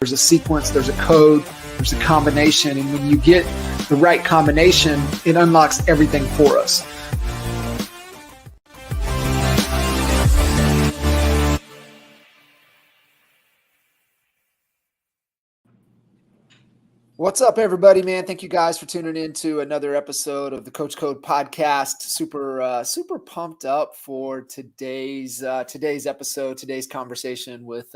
There's a sequence, there's a code, there's a combination. And when you get the right combination, it unlocks everything for us. What's up, everybody, man? Thank you guys for tuning in to another episode of the Coach Code podcast. Super pumped up for today's episode, today's conversation with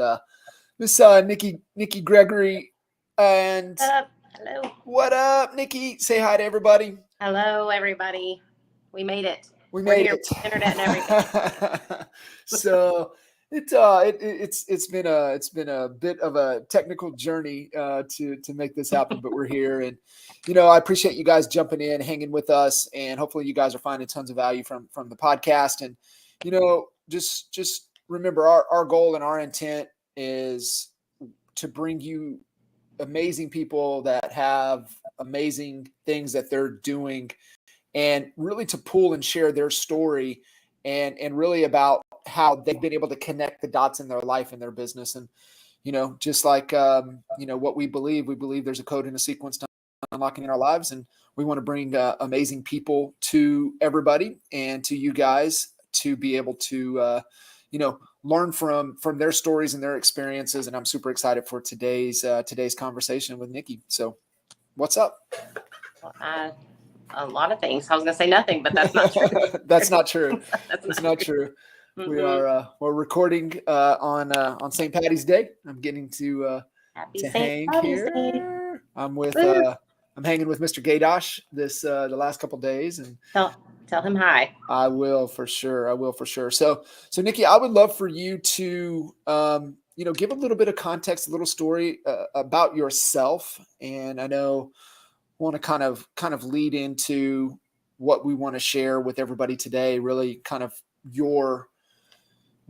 Miss Nicki Gregory. And hello. What up, Nicki? Say hi to everybody. Hello, everybody. We made it. We're made here, it. Internet and everything. So it's been a bit of a technical journey to make this happen, but we're here, and I appreciate you guys jumping in, hanging with us, and hopefully you guys are finding tons of value from the podcast. And just remember our goal and our intent is to bring you amazing people that have amazing things that they're doing, and really to pull and share their story and really about how they've been able to connect the dots in their life and their business. And, just like, what we believe there's a code and a sequence to unlocking in our lives. And we want to bring amazing people to everybody and to you guys to be able to, learn from their stories and their experiences. And I'm super excited for today's conversation with Nicki. So what's up? A lot of things. I was going to say nothing, but that's not true. That's not true. That's not true. Mm-hmm. We're recording on St. Patty's Day. I'm getting to hang here. Day. I'm hanging with Mr. Gaydosh the last couple of days, and tell him hi. I will for sure. So Nicki, I would love for you to give a little bit of context, a little story about yourself, and I know want to kind of lead into what we want to share with everybody today, really kind of your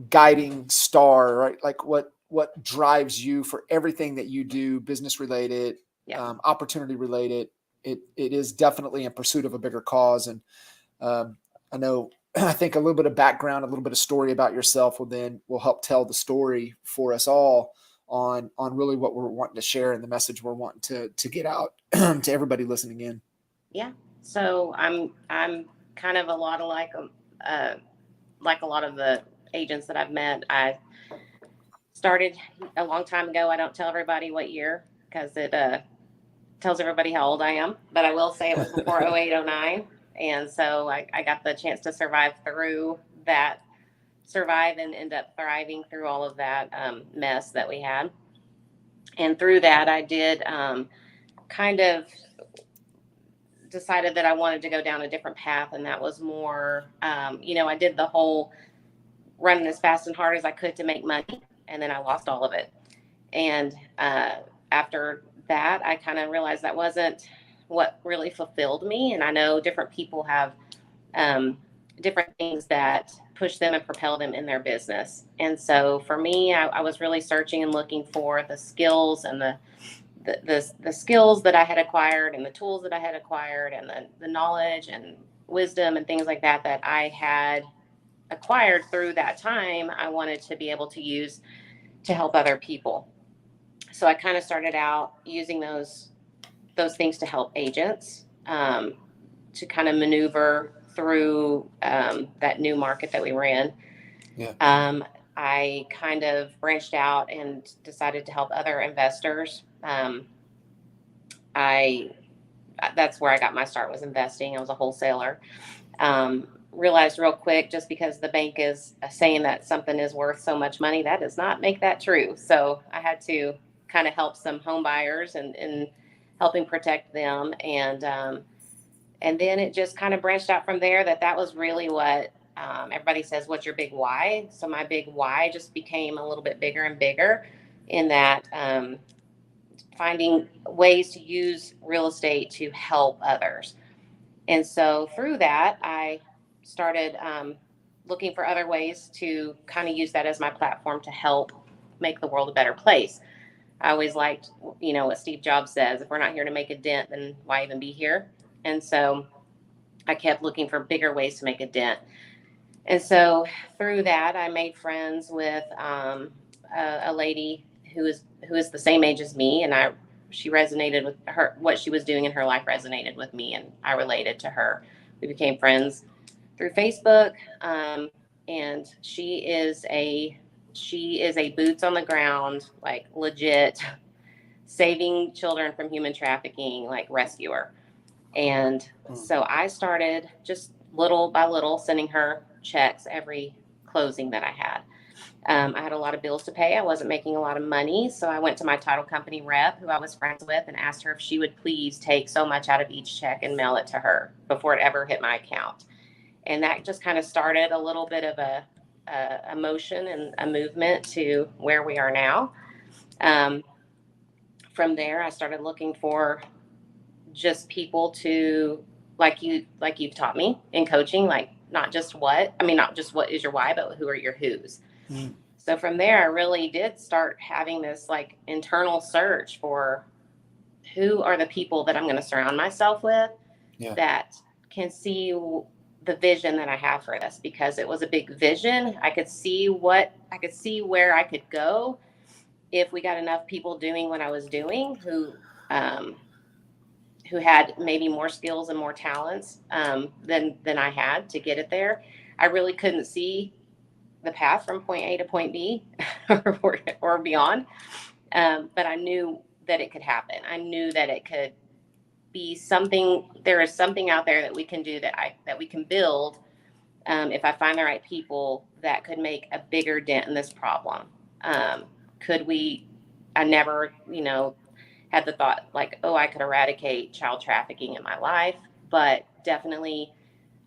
guiding star, right? Like what drives you for everything that you do, business related, opportunity related. It is definitely in pursuit of a bigger cause. And I think a little bit of background, a little bit of story about yourself will help tell the story for us all on really what we're wanting to share and the message we're wanting to get out to everybody listening in. Yeah. So I'm kind of a lot like a lot of the agents that I've met. I started a long time ago. I don't tell everybody what year because it tells everybody how old I am, but I will say it was before 08, 09. And so I got the chance to survive and end up thriving through all of that mess that we had. And through that, I did kind of decided that I wanted to go down a different path. And that was more, I did the whole running as fast and hard as I could to make money. And then I lost all of it. And after that, I kind of realized that wasn't what really fulfilled me. And I know different people have different things that push them and propel them in their business. And so for me, I was really searching and looking for the skills and the skills that I had acquired and the tools that I had acquired and the knowledge and wisdom and things like that I had acquired through that time. I wanted to be able to use to help other people. So I kind of started out using those things to help agents to kind of maneuver through that new market that we were in. Yeah. I kind of branched out and decided to help other investors. That's where I got my start, was investing. I was a wholesaler. Realized real quick, just because the bank is saying that something is worth so much money, that does not make that true. So I had to kind of help some home buyers and helping protect them. And then it just kind of branched out from there. That was really what everybody says, what's your big why? So my big why just became a little bit bigger and bigger in that finding ways to use real estate to help others. And so through that, I started looking for other ways to kind of use that as my platform to help make the world a better place. I always liked, what Steve Jobs says, if we're not here to make a dent, then why even be here? And so I kept looking for bigger ways to make a dent. And so through that, I made friends with a lady who is the same age as me, and she resonated with her, what she was doing in her life resonated with me, and I related to her. We became friends through Facebook, and she is a boots on the ground, like legit saving children from human trafficking, like rescuer. And so I started just little by little sending her checks every closing that I had. I had a lot of bills to pay. I wasn't making a lot of money. So I went to my title company rep, who I was friends with, and asked her if she would please take so much out of each check and mail it to her before it ever hit my account. And that just kind of started a little bit of a motion and a movement to where we are now. Um, from there, I started looking for just people to, like you've taught me in coaching, like not just what is your why, but who are your who's. Mm. So from there, I really did start having this like internal search for who are the people that I'm going to surround myself with, yeah, that can see the vision that I have for this, because it was a big vision. I could see where I could go if we got enough people doing what I was doing, who had maybe more skills and more talents than I had to get it there. I really couldn't see the path from point A to point B or beyond, but I knew that it could happen. I knew that it could be something. There is something out there that we can do, that we can build, if I find the right people that could make a bigger dent in this problem. Could we? I never, had the thought like, oh, I could eradicate child trafficking in my life, but definitely,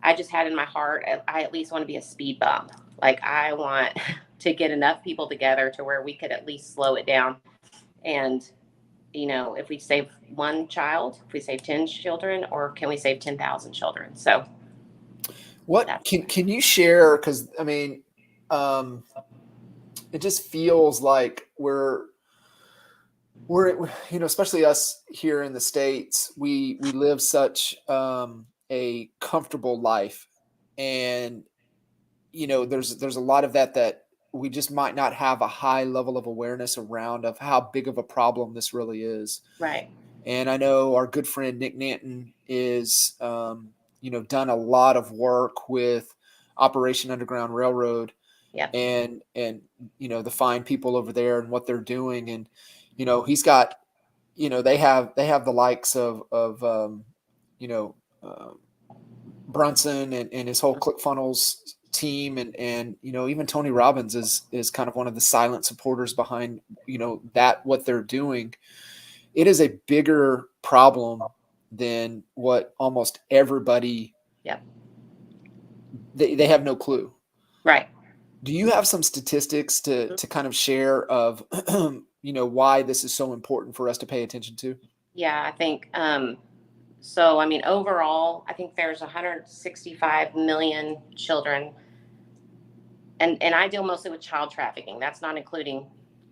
I just had in my heart, I at least want to be a speed bump. Like, I want to get enough people together to where we could at least slow it down. And if we save one child, if we save 10 children, or can we save 10,000 children? So what can you share? Because I mean, it just feels like we're especially us here in the States, we live such a comfortable life, and there's a lot of that we just might not have a high level of awareness around of how big of a problem this really is. Right. And I know our good friend Nick Nanton is done a lot of work with Operation Underground Railroad. Yep. And the fine people over there and what they're doing. And he's got they have the likes of Brunson and his whole ClickFunnels team, and even Tony Robbins is kind of one of the silent supporters behind that what they're doing. It is a bigger problem than what almost everybody. Yep. They have no clue. Right. Do you have some statistics to kind of share of why this is so important for us to pay attention to? Yeah, I think so. I mean, overall, I think there's 165 million children, and I deal mostly with child trafficking. That's not including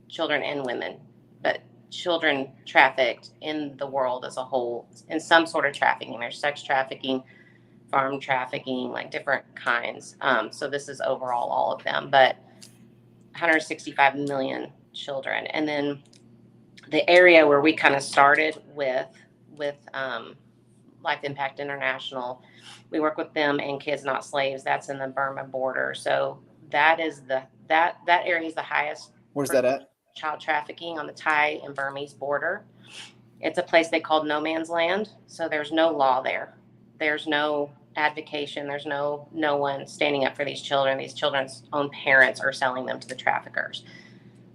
children and women, but children trafficked in the world as a whole in some sort of trafficking. There's sex trafficking, farm trafficking, like different kinds. So this is overall all of them, but 165 million children. And then the area where we kind of started with Life Impact International, we work with them and Kids Not Slaves. That's in the Burma border. So that is that area is the highest. Where's that at? Child trafficking on the Thai and Burmese border. It's a place they called no man's land. So there's no law there. There's no advocation. There's no one standing up for these children. These children's own parents are selling them to the traffickers.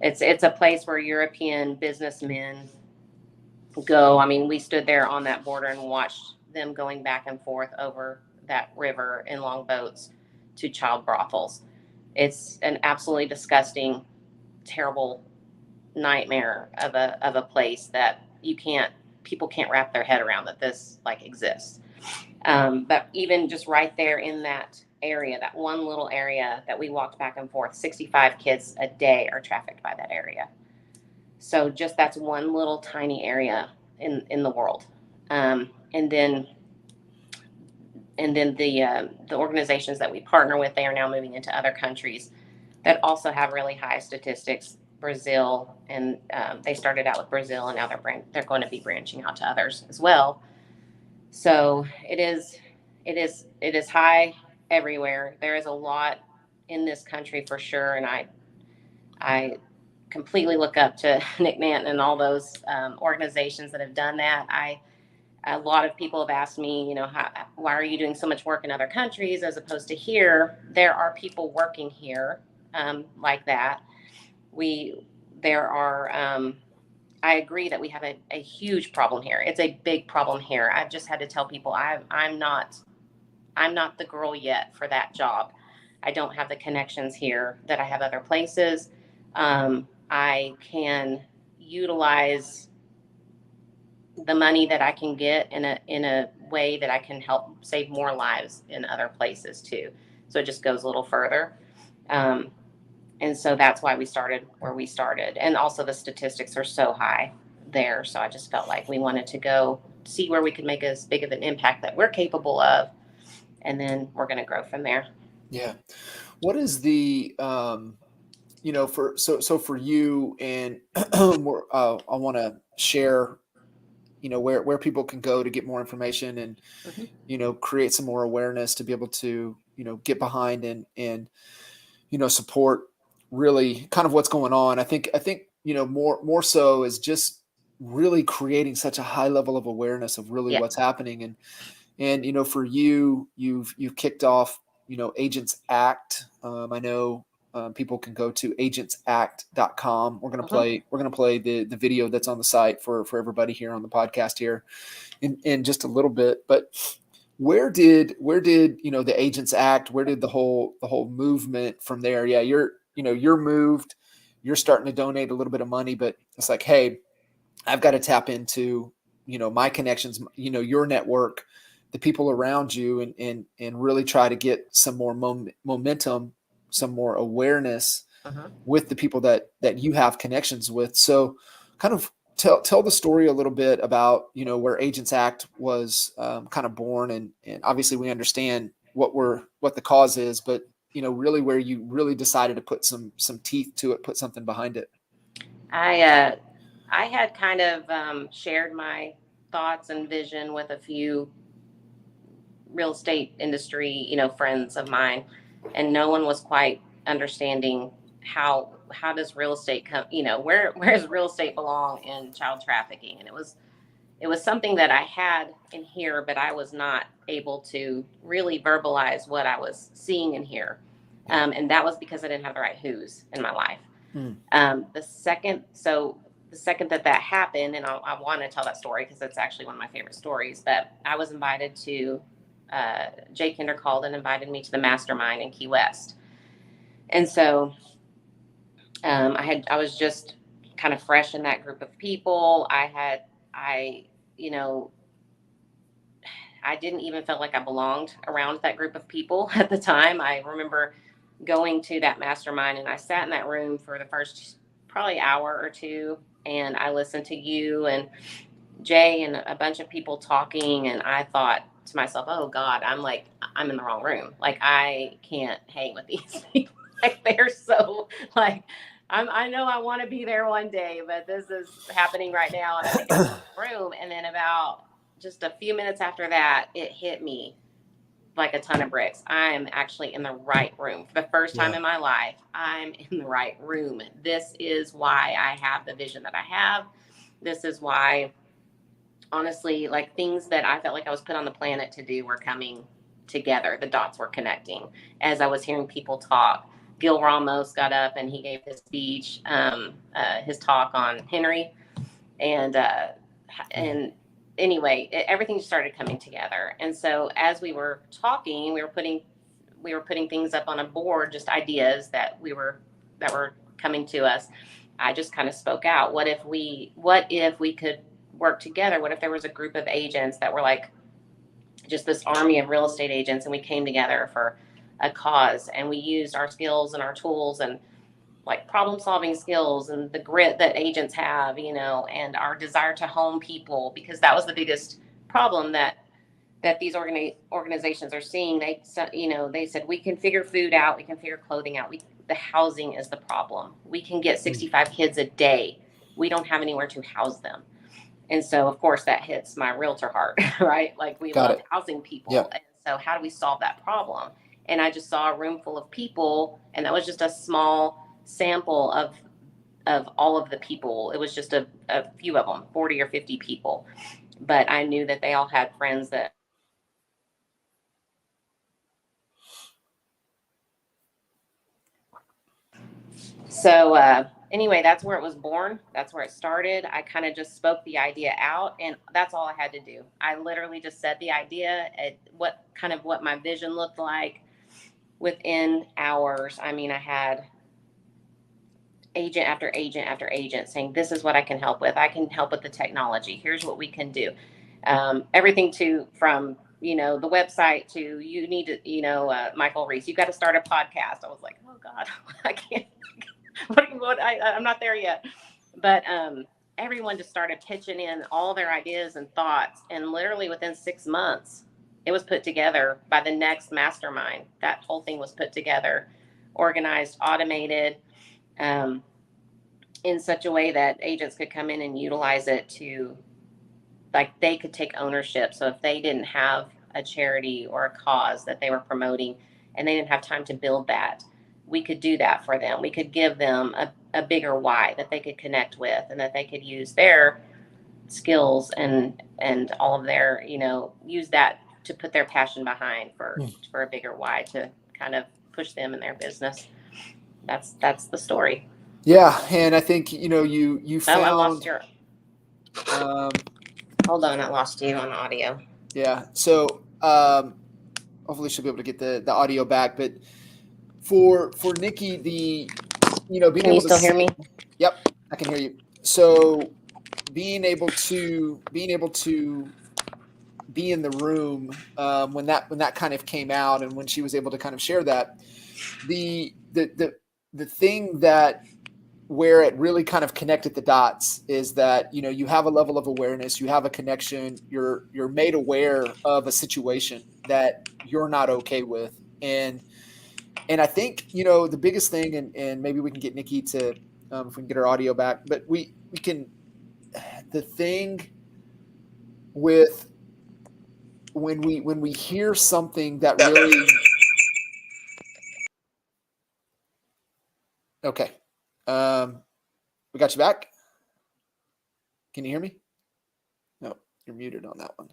It's a place where European businessmen go. I mean, we stood there on that border and watched them going back and forth over that river in longboats to child brothels. It's an absolutely disgusting, terrible nightmare of a place that people can't wrap their head around, that this like exists. But even just right there in that area, that one little area that we walked back and forth, 65 kids a day are trafficked by that area. So just that's one little tiny area in the world. And then the organizations that we partner with, they are now moving into other countries that also have really high statistics. Brazil, and they started out with Brazil, and now they're going to be branching out to others as well. So it is high everywhere. There is a lot in this country for sure, and I completely look up to Nick Manton and all those organizations that have done that. A lot of people have asked me, why are you doing so much work in other countries as opposed to here? There are people working here like that. There are. I agree that we have a huge problem here. It's a big problem here. I've just had to tell people I'm not the girl yet for that job. I don't have the connections here that I have other places. I can utilize the money that I can get in a way that I can help save more lives in other places too. So it just goes a little further. Um, and so that's why we started where we started. And also the statistics are so high there. So I just felt like we wanted to go see where we could make as big of an impact that we're capable of. And then we're going to grow from there. Yeah. What is the for you, and I want to share where people can go to get more information, and create some more awareness to be able to get behind and support really kind of what's going on. I think more so is just really creating such a high level of awareness of really Yeah. what's happening. And for you, you've kicked off Agents Act. I know people can go to agentsact.com. We're gonna play the video that's on the site for everybody here on the podcast here in just a little bit. But where did the Agents Act? Where did the whole movement from there? Yeah, you're moved. You're starting to donate a little bit of money, but it's like, hey, I've got to tap into my connections, your network, the people around you, and really try to get some more momentum, some more awareness with the people that you have connections with. So kind of tell the story a little bit about where Agents Act was kind of born, and obviously we understand what the cause is, but really where you really decided to put some teeth to it, put something behind it. I had kind of shared my thoughts and vision with a few real estate industry, friends of mine, and no one was quite understanding how does real estate come, where does real estate belong in child trafficking? And it was something that I had in here, but I was not able to really verbalize what I was seeing in here. And that was because I didn't have the right who's in my life. The second that happened, and I want to tell that story because it's actually one of my favorite stories, but I was invited to, Jay Kinder called and invited me to the mastermind in Key West. And so I was just kind of fresh in that group of people. You know, I didn't even feel like I belonged around that group of people at the time. I remember going to that mastermind, and I sat in that room for the first probably hour or two, and I listened to you and Jay and a bunch of people talking, and I thought to myself, oh God, I'm in the wrong room. Like, I can't hang with these people. Like, they're so, like, I know I want to be there one day, but this is happening right now, and I think I'm in the room. And then about just a few minutes after that, it hit me like a ton of bricks. I'm actually in the right room. For the first time in my life, I'm in the right room. This is why I have the vision that I have. This is why, honestly, like, things that I felt like I was put on the planet to do were coming together. The dots were connecting as I was hearing people talk. Gil Ramos got up and he gave his speech, his talk on Henry, and anyway, everything started coming together. And so as we were talking, we were putting things up on a board, just ideas that were coming to us. I just kind of spoke out. What if we could work together? What if there was a group of agents that were like just this army of real estate agents, and we came together for a cause, and we used our skills and our tools and like problem solving skills and the grit that agents have, and our desire to home people, because that was the biggest problem that these organizations are seeing. They said, we can figure food out, we can figure clothing out, the housing is the problem. We can get 65 kids a day. We don't have anywhere to house them. And so, of course, that hits my realtor heart, right? Like, we Got love it. housing people. Yep. And so, how do we solve that problem? And I just saw a room full of people, and that was just a small sample of all of the people. It was just a few of them, 40 or 50 people. But I knew that they all had friends that. So anyway, that's where it was born. That's where it started. I kind of just spoke the idea out, and that's all I had to do. I literally just said the idea at what my vision looked like. Within hours, I mean, I had agent after agent after agent saying, "This is what I can help with. I can help with the technology. Here's what we can do." Everything from the website to, you need to, Michael Reese, you got to start a podcast. I was like, oh God, I can't. I'm not there yet. But everyone just started pitching in all their ideas and thoughts. And literally within 6 months, it was put together by the next mastermind. That whole thing was put together, organized, automated, in such a way that agents could come in and utilize it to, like, they could take ownership. So if they didn't have a charity or a cause that they were promoting and they didn't have time to build that, we could do that for them. We could give them a bigger why that they could connect with, and that they could use their skills and all of their, use that to put their passion behind for a bigger why, to kind of push them in their business. That's the story. Yeah, and I think you found. I lost your. Hold on, I lost you on audio. Yeah, so hopefully she'll be able to get the audio back. But for Nicki, being Can you still hear me? Yep, I can hear you. So being able to be in the room when that kind of came out, and when she was able to kind of share that, the thing that, where it really kind of connected the dots, is that you have a level of awareness, you have a connection, you're made aware of a situation that you're not okay with, and I think the biggest thing, and maybe we can get Nicki to, if we can get her audio back, but we can, the thing with when we hear something that really, okay, we got you back. Can you hear me? No, you're muted on that one.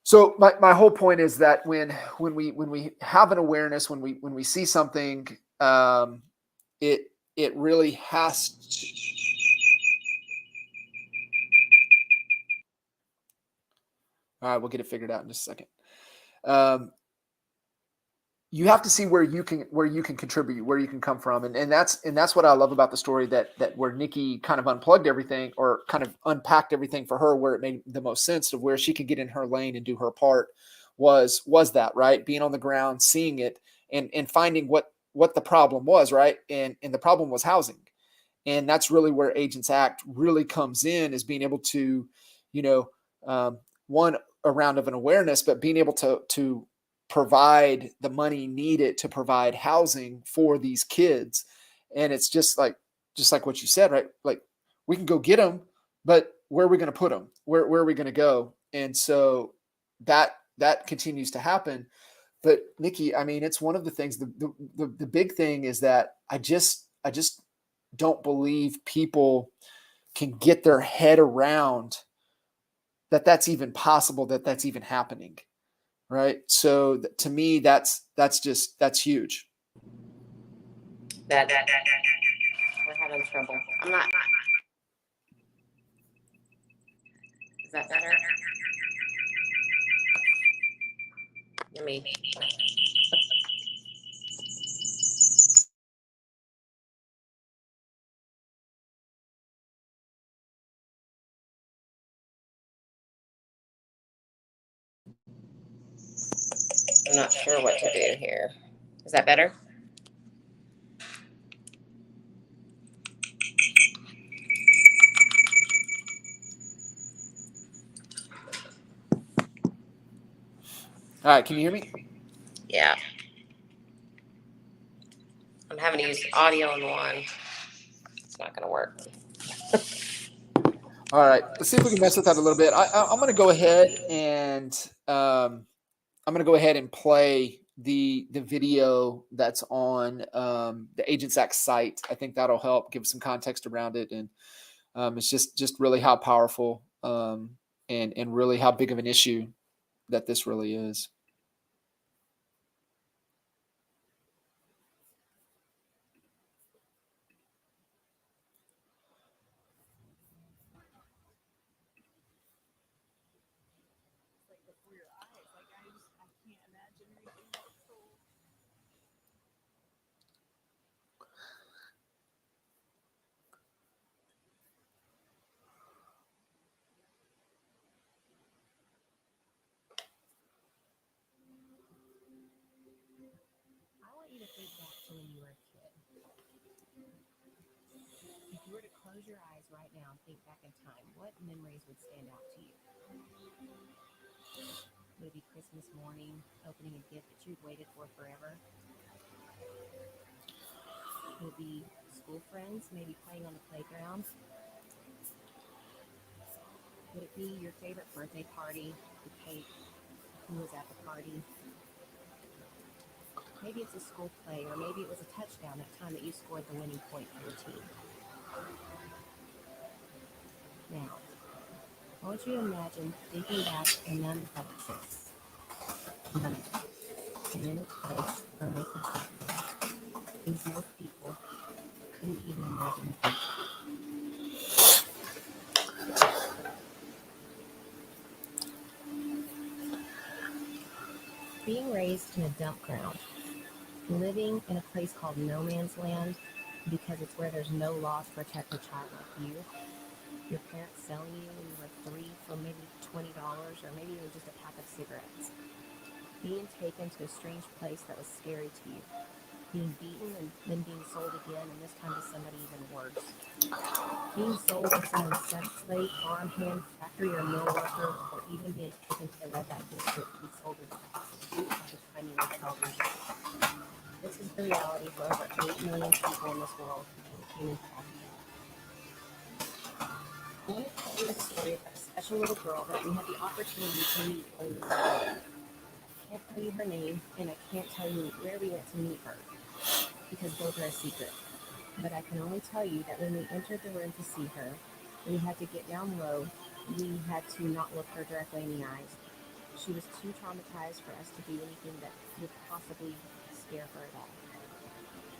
So my whole point is that when we have an awareness, when we see something, it really has to. All right, we'll get it figured out in just a second. You have to see where you can contribute, where you can come from, and that's what I love about the story, that where Nicki kind of unplugged everything, or kind of unpacked everything for her, where it made the most sense of where she could get in her lane and do her part, was that, right? Being on the ground, seeing it, and finding what the problem was, right? And the problem was housing. And that's really where Agents Act really comes in, is being able to, one, a round of an awareness, but being able to provide the money needed to provide housing for these kids. And it's just like what you said, right? Like, we can go get them, but where are we going to put them? Where are we going to go? And so that continues to happen. But Nicki, I mean, it's one of the things, the big thing is that I just don't believe people can get their head around that's even possible, that's even happening. Right. So to me, that's huge. We're having trouble. I'm not. Is that better? Let me. I'm not sure what to do here. Is that better? All right. Can you hear me? Yeah. having to use audio in one. It's not going to work. All right, let's see if we can mess with that a little bit. I'm going to go ahead and play the video that's on the Agents Act site. I think that'll help give some context around it, and it's just really how powerful and really how big of an issue that this really is. When you were a kid, if you were to close your eyes right now and think back in time, what memories would stand out to you? Would it be Christmas morning, opening a gift that you'd waited for forever? Would it be school friends, maybe playing on the playground? Would it be your favorite birthday party, the cake, who was at the party? Maybe it's a school play, or maybe it was a touchdown that time that you scored the winning point for your team. Now, I want you to imagine thinking back and none of this. None of it. And in its place, or make it happen. Things most people couldn't even imagine the future. Being raised in a dump ground, living in a place called no man's land because it's where there's no law to protect a child like you. Your parents selling you when you were 3 for maybe $20, or maybe it was just a pack of cigarettes. Being taken to a strange place that was scary to you. Being beaten and then being sold again, and this time to somebody even worse. Being sold to someone's sex slave, farmhand, factory or mill worker, or even being taken to the redback district to be sold as a prostitute by the time you were 12 years old. This is the reality for over 8 million people in this world, human trafficking. I want to tell you the story of a special little girl that we had the opportunity to meet on this day. I can't tell you her name, and I can't tell you where we went to meet her, because both are a secret. But I can only tell you that when we entered the room to see her, we had to get down low. We had to not look her directly in the eyes. She was too traumatized for us to do anything that would possibly scare her at all.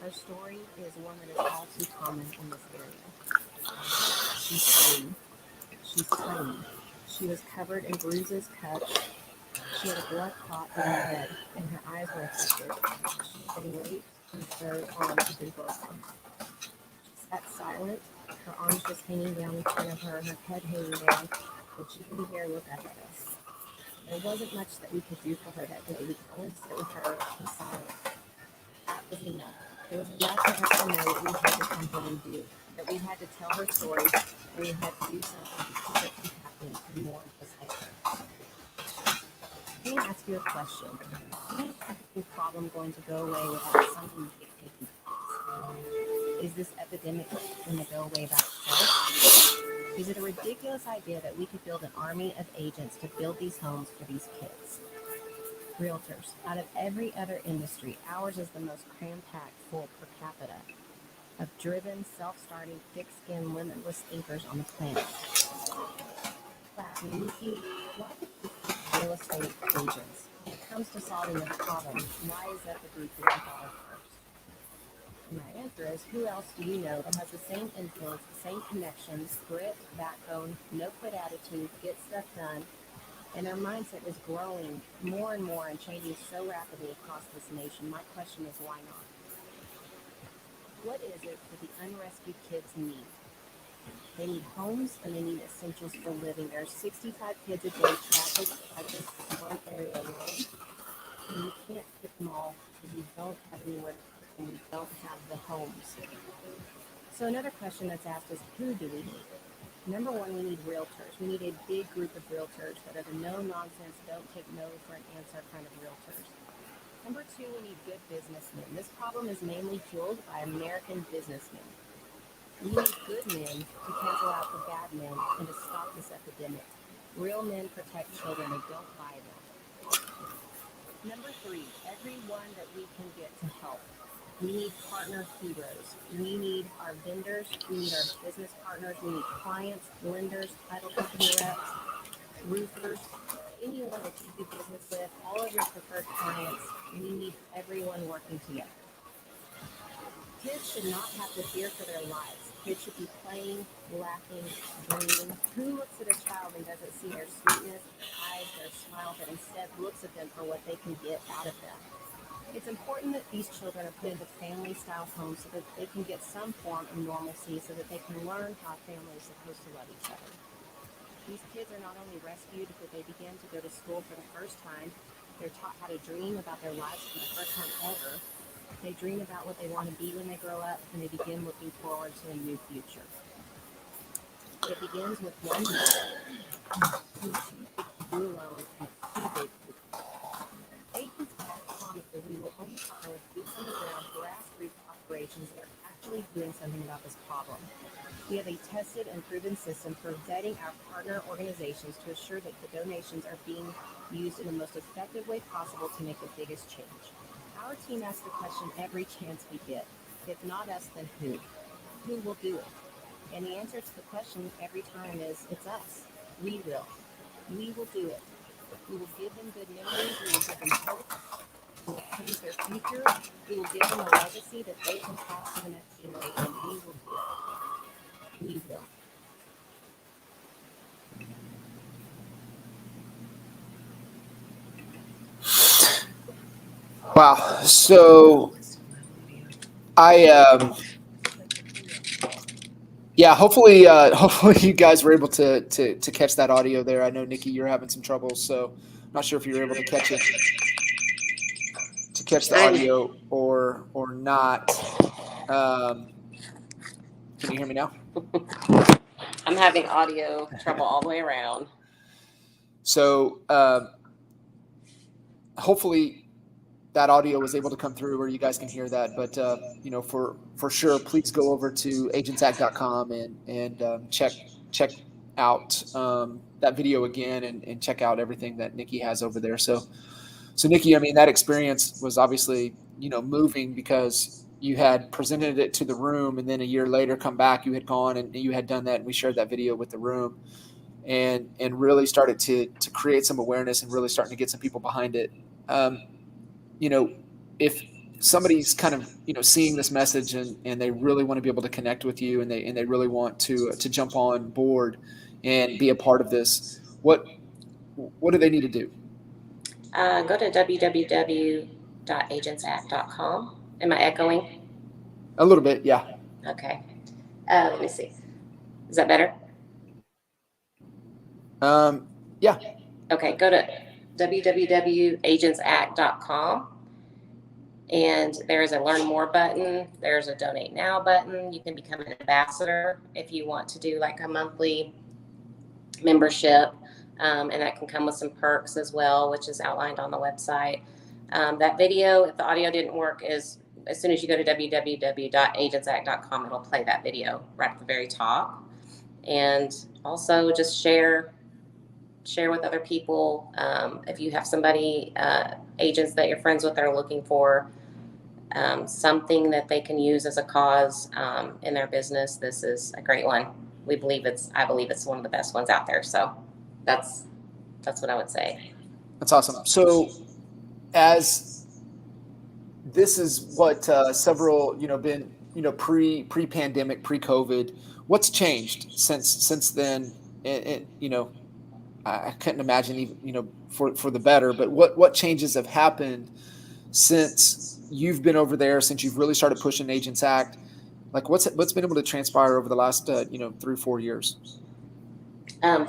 Her story is one that is all too common in this area. She's 3. She's tiny. She was covered in bruises, cuts. She had a blood clot in her head, and her eyes were affected. She had been raped, and her arms had been broken. She sat silent, her arms just hanging down in front of her, her head hanging down, but she couldn't dare look up at us. There wasn't much that we could do for her that day. We could only sit with her in silence. That was enough. It was enough for us to know that we had to come home and do, that we had to tell her story, and we had to do something to keep it from happening to more just like her. Let me ask you a question. Is the problem going to go away without something big taking place? Is this epidemic going to go away by itself? Is it a ridiculous idea that we could build an army of agents to build these homes for these kids? Realtors. Out of every other industry, ours is the most cram-packed full per capita of driven, self-starting, thick-skinned, limitless thinkers on the planet. Lastly, why do real estate agents? When it comes to solving this problem, why is that the group that you thought of first? And my answer is, who else do you know that has the same influence, the same connections, grit, backbone, no-quit attitude, get stuff done, and their mindset is growing more and more and changing so rapidly across this nation? My question is, why not? What is it that the unrescued kids need? They need homes and they need essentials for living. There are 65 kids a day trafficked by this one area alone. And you can't fit them all because we don't have anywhere to put them. We don't have the homes. So another question that's asked is, who do we need? Number one, we need realtors. We need a big group of realtors that are the no-nonsense, don't take no for an answer kind of realtors. Number two, we need good businessmen. This problem is mainly fueled by American businessmen. We need good men to cancel out the bad men and to stop this epidemic. Real men protect children, they don't buy them. Number three, everyone that we can get to help. We need partner heroes. We need our vendors. We need our business partners. We need clients, lenders, title company reps, roofers, anyone that you do business with, all of your preferred clients. We need everyone working together. Kids should not have to fear for their lives. Kids should be playing, laughing, dreaming. Who looks at a child and doesn't see their sweetness, their eyes, their smile, but instead looks at them for what they can get out of them? It's important that these children are put into family-style homes so that they can get some form of normalcy, so that they can learn how a family is supposed to love each other. These kids are not only rescued, but they begin to go to school for the first time. They're taught how to dream about their lives for the first time ever. They dream about what they want to be when they grow up, and they begin looking forward to a new future. It begins with one you alone and two big Agents promise that we will only partner with boots on the ground grassroots operations that are actually doing something about this problem. We have a tested and proven system for vetting our partner organizations to assure that the donations are being used in the most effective way possible to make the biggest change. Our team asks the question every chance we get. If not us, then who? Who will do it? And the answer to the question every time is, it's us. We will. We will do it. We will give them good memories. We will give them hope. We will change their future. We will give them a legacy that they can pass to the next generation. We will do it. We will. Wow. So yeah, hopefully hopefully you guys were able to catch that audio there. I know, Nicki, you're having some trouble, so I'm not sure if you're able to catch it, to catch the audio or not. Can you hear me now? I'm having audio trouble all the way around. So hopefully that audio was able to come through where you guys can hear that. But you know, for sure, please go over to agentsact.com and check out that video again and check out everything that Nicki has over there. So Nicki, I mean, that experience was obviously, you know, moving because you had presented it to the room, and then a year later come back, you had gone and you had done that, and we shared that video with the room, and really started to create some awareness and really starting to get some people behind it. You know, if somebody's kind of, you know, seeing this message and they really want to be able to connect with you, and they really want to jump on board and be a part of this, what do they need to do? Go to www.agentsact.com. Am I echoing? A little bit, yeah. Okay. Let me see. Is that better? Yeah. Okay, go to www.agentsact.com, and there's a learn more button. There's a donate now button. You can become an ambassador if you want to do like a monthly membership, and that can come with some perks as well, which is outlined on the website. That video, if the audio didn't work, is as soon as you go to www.agentsact.com, it'll play that video right at the very top. And also just share with other people. If you have somebody, agents that you're friends with that are looking for something that they can use as a cause in their business, this is a great one. I believe it's one of the best ones out there. So that's what I would say. That's awesome. So as this is what several, you know, been, you know, pre-pandemic, pre-COVID, what's changed since then? You know, I couldn't imagine even, you know, for the better, but what changes have happened since you've been over there, since you've really started pushing Agents Act? Like what's been able to transpire over the last, you know, 3 or 4 years?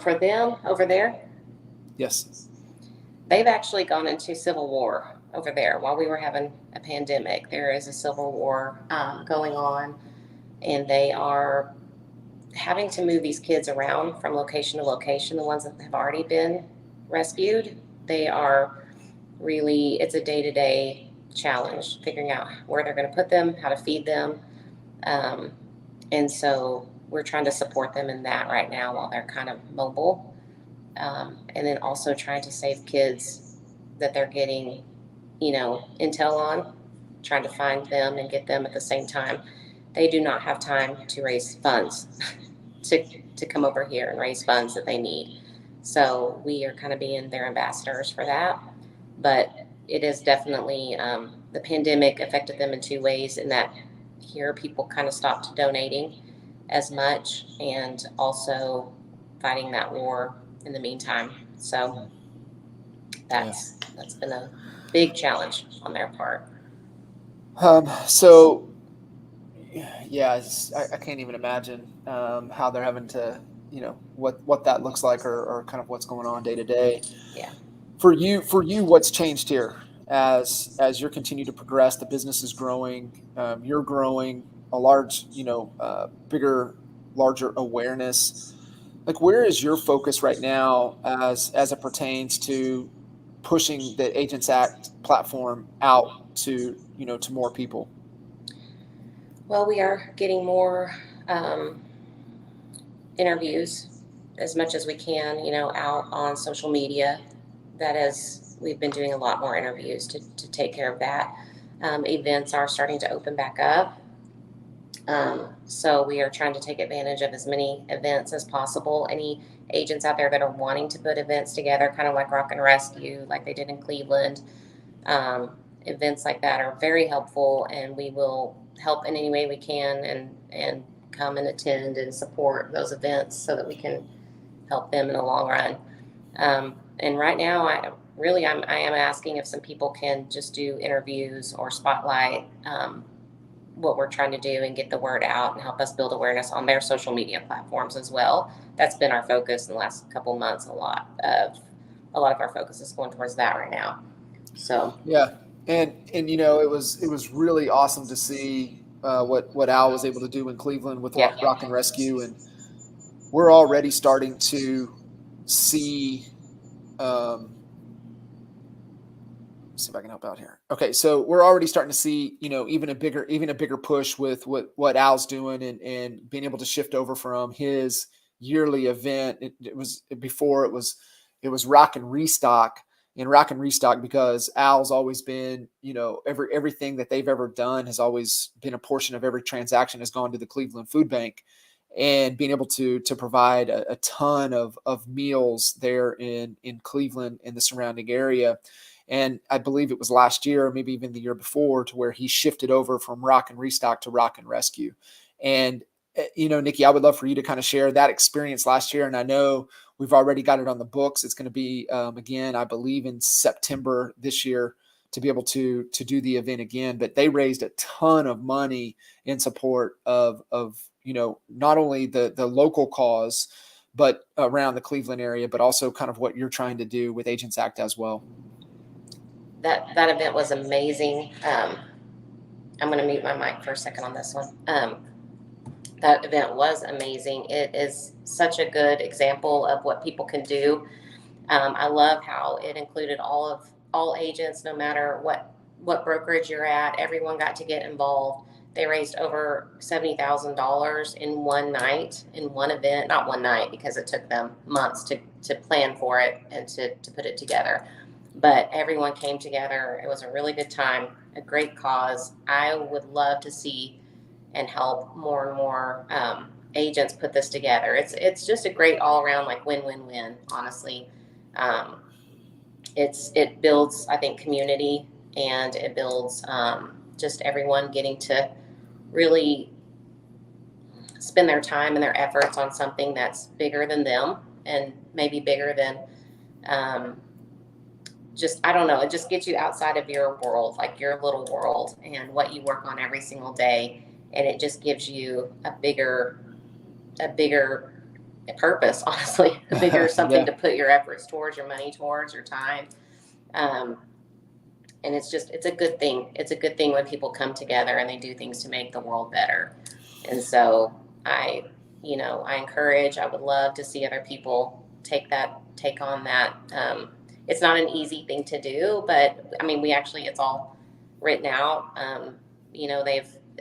For them over there? Yes. They've actually gone into civil war over there while we were having a pandemic. There is a civil war going on, and they are having to move these kids around from location to location. The ones that have already been rescued, they are really, it's a day-to-day challenge, figuring out where they're going to put them, how to feed them. And so we're trying to support them in that right now while they're kind of mobile. And then also trying to save kids that they're getting, intel on, trying to find them and get them at the same time. They do not have time to raise funds to come over here and raise funds that they need. So we are kind of being their ambassadors for that. But it is definitely, the pandemic affected them in two ways, in that here people kind of stopped donating as much, and also fighting that war in the meantime. So that's been a big challenge on their part. So yeah, I can't even imagine how they're having to, what that looks like, or kind of what's going on day to day. Yeah. For you, what's changed here as you're continue to progress? The business is growing. You're growing a large, larger awareness. Like, where is your focus right now as it pertains to pushing the Agents Act platform out to to more people? Well, we are getting more interviews as much as we can, out on social media. We've been doing a lot more interviews to take care of that. Events are starting to open back up. So we are trying to take advantage of as many events as possible. Any agents out there that are wanting to put events together, kind of like Rock and Rescue, like they did in Cleveland, events like that are very helpful, and we will help in any way we can, and come and attend and support those events so that we can help them in the long run. And right now, I am asking if some people can just do interviews or spotlight what we're trying to do and get the word out and help us build awareness on their social media platforms as well. That's been our focus in the last couple of months. A lot of our focus is going towards that right now. So yeah, and it was really awesome to see what Al was able to do in Cleveland with Rock and Rescue, and we're already starting to see. See if I can help out here. Okay, so we're already starting to see, even a bigger push with what Al's doing, and being able to shift over from his yearly event. It was Rock and Restock, because Al's always been, everything that they've ever done has always been a portion of every transaction has gone to the Cleveland Food Bank, and being able to provide a ton of meals there in Cleveland and the surrounding area. And I believe it was last year, or maybe even the year before, to where he shifted over from Rock and Restock to Rock and Rescue. And, Nicki, I would love for you to kind of share that experience last year. And I know we've already got it on the books. It's going to be, again, I believe in September this year, to be able to do the event again. But they raised a ton of money in support of not only the local cause, but around the Cleveland area, but also kind of what you're trying to do with Agents Act as well. That event was amazing. I'm going to mute my mic for a second on this one. That event was amazing. It is such a good example of what people can do. I love how it included all agents, no matter what brokerage you're at. Everyone got to get involved. They raised over $70,000 in one night, in one event. Not one night, because it took them months to plan for it and to put it together. But everyone came together. It was a really good time, a great cause. I would love to see and help more and more agents put this together. It's just a great all around, like, win-win-win, honestly. It builds, I think, community, and it builds just everyone getting to really spend their time and their efforts on something that's bigger than them, and maybe bigger than I don't know, it just gets you outside of your world, like your little world, and what you work on every single day. And it just gives you a bigger purpose, honestly, a bigger something to put your efforts towards, your money towards, your time. And it's a good thing. It's a good thing when people come together and they do things to make the world better. And so I encourage, I would love to see other people take on that. It's not an easy thing to do, but I mean, it's all written out.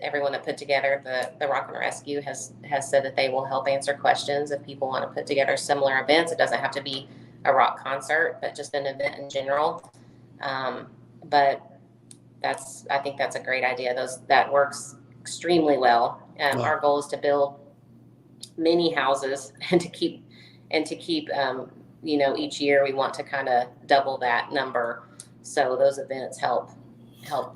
Everyone that put together the Rock and Rescue has said that they will help answer questions if people want to put together similar events. It doesn't have to be a rock concert, but just an event in general. But I think that's a great idea. That works extremely well. Our goal is to build many houses and to keep each year we want to kind of double that number. So those events help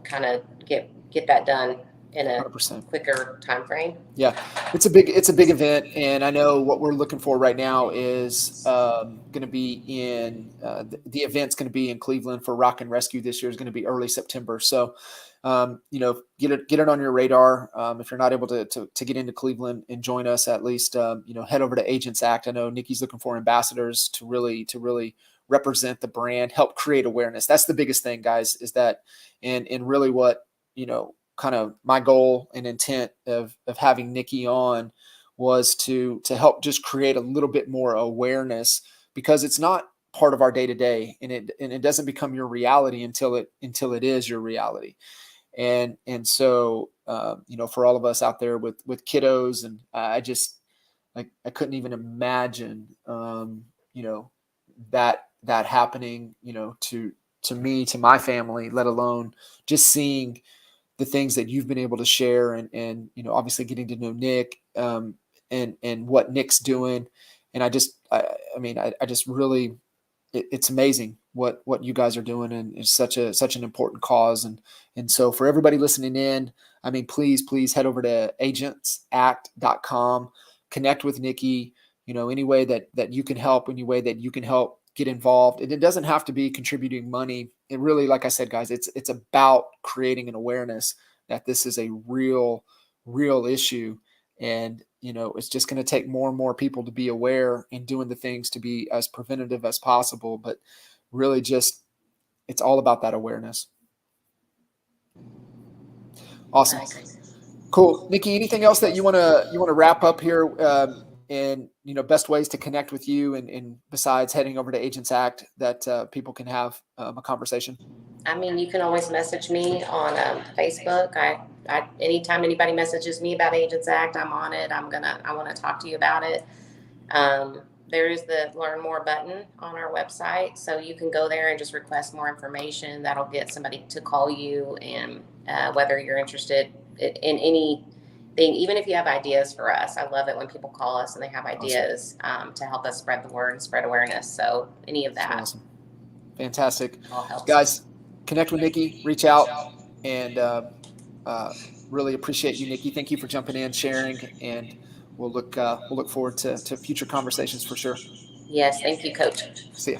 kind of get that done in a 100%. quicker time frame. Yeah, it's a big event, and I know what we're looking for right now is going to be in the event's going to be in Cleveland for Rock and Rescue this year is going to be early September. So, get it on your radar. If you're not able to get into Cleveland and join us, at least head over to Agents Act. I know Nicki's looking for ambassadors to really represent the brand, help create awareness. That's the biggest thing, guys. Is that and really what kind of my goal and intent of having Nicki on was to help just create a little bit more awareness, because it's not part of our day to day, and it doesn't become your reality until it is your reality. And so for all of us out there with kiddos, and I couldn't even imagine that happening to me, to my family, let alone just seeing the things that you've been able to share, and obviously getting to know Nick, and what Nick's doing. And I just really, it's amazing what you guys are doing, and it's such an important cause. And so for everybody listening in, please head over to agentsact.com, connect with Nicki, any way that you can help, any way that you can help get involved. And it doesn't have to be contributing money. It really, like I said, guys, it's about creating an awareness that this is a real issue. And, it's just going to take more and more people to be aware and doing the things to be as preventative as possible. But really just, it's all about that awareness. Awesome. Cool. Nicki, anything else that you want to wrap up here? And best ways to connect with you, and besides heading over to Agents Act, that people can have a conversation. You can always message me on Facebook. I anytime anybody messages me about Agents Act, I'm on it. I want to talk to you about it. There is the Learn More button on our website, so you can go there and just request more information. That'll get somebody to call you, and whether you're interested in anything, even if you have ideas for us. I love it when people call us and they have ideas to help us spread the word and spread awareness. So any of that. Awesome. Fantastic. All helps. Guys, connect with Nicki, reach out, and really appreciate you, Nicki. Thank you for jumping in, sharing, and we'll look forward to future conversations for sure. Yes, thank you, Coach. See ya.